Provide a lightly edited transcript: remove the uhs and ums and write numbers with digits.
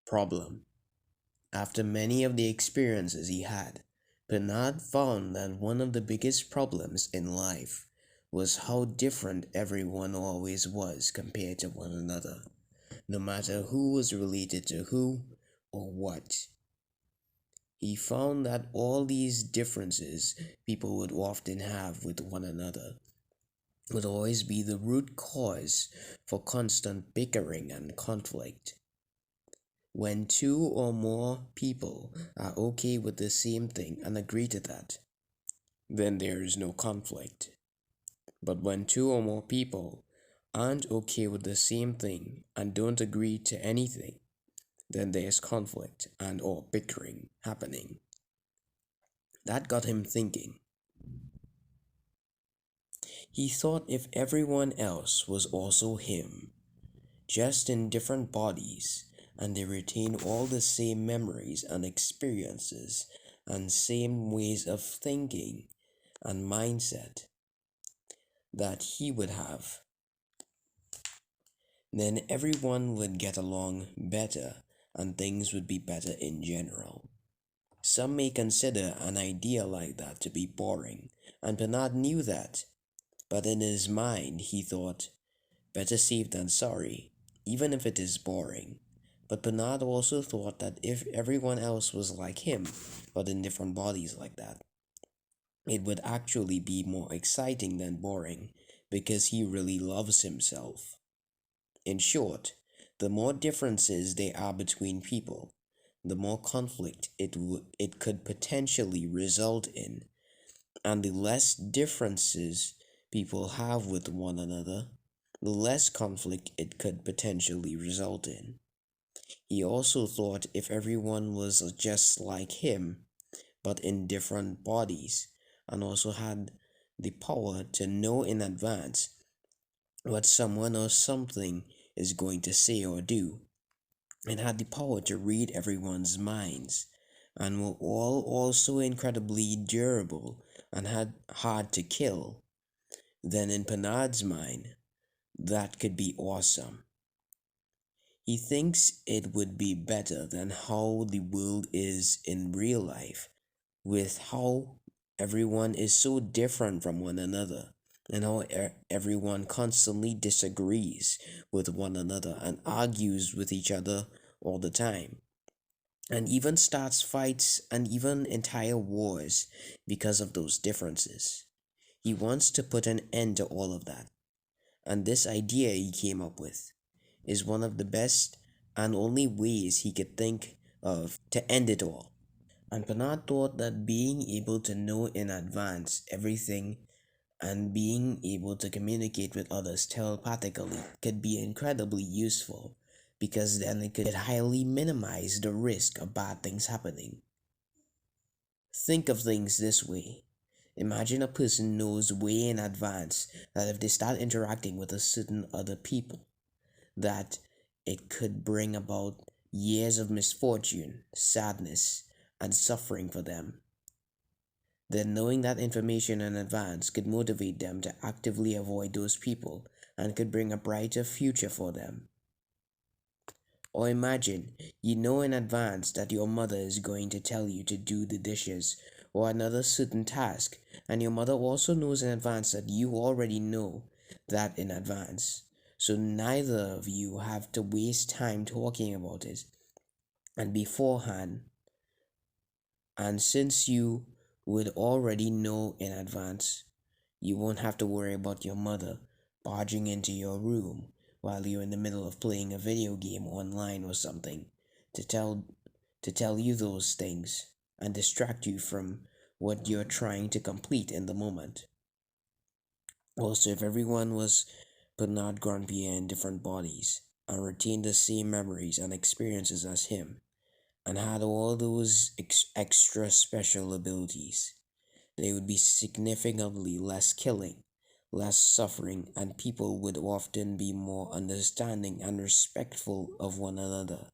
problem. After many of the experiences he had, Bernard found that one of the biggest problems in life was how different everyone always was compared to one another, no matter who was related to who or what. He found that all these differences people would often have with one another would always be the root cause for constant bickering and conflict. When two or more people are okay with the same thing and agree to that, then there is no conflict. But when two or more people aren't okay with the same thing and don't agree to anything, then there's conflict and or bickering happening. That got him thinking. He thought if everyone else was also him, just in different bodies, and they retain all the same memories and experiences and same ways of thinking and mindset that he would have, then everyone would get along better and things would be better in general. Some may consider an idea like that to be boring, and Bernard knew that, but in his mind he thought, better safe than sorry, even if it is boring. But Bernard also thought that if everyone else was like him, but in different bodies like that, it would actually be more exciting than boring because he really loves himself. In short, the more differences there are between people, the more conflict it could potentially result in, and the less differences people have with one another, the less conflict it could potentially result in. He also thought if everyone was just like him, but in different bodies, and also had the power to know in advance what someone or something is going to say or do, and had the power to read everyone's minds, and were all also incredibly durable and had hard to kill, then in Penard's mind, that could be awesome. He thinks it would be better than how the world is in real life, with how everyone is so different from one another, and how everyone constantly disagrees with one another and argues with each other all the time, and even starts fights and even entire wars because of those differences. He wants to put an end to all of that, and this idea he came up with is one of the best and only ways he could think of to end it all. And Bernard thought that being able to know in advance everything and being able to communicate with others telepathically could be incredibly useful because then it could highly minimize the risk of bad things happening. Think of things this way. Imagine a person knows way in advance that if they start interacting with a certain other people, that it could bring about years of misfortune, sadness, and suffering for them. Then knowing that information in advance could motivate them to actively avoid those people and could bring a brighter future for them. Or imagine you know in advance that your mother is going to tell you to do the dishes or another certain task, and your mother also knows in advance that you already know that in advance. So neither of you have to waste time talking about it and beforehand. And since you would already know in advance, you won't have to worry about your mother barging into your room while you're in the middle of playing a video game online or something to tell you those things and distract you from what you're trying to complete in the moment. Also, if everyone was Bernard Granpier in different bodies and retained the same memories and experiences as him, and had all those extra special abilities, there would be significantly less killing, less suffering, and people would often be more understanding and respectful of one another.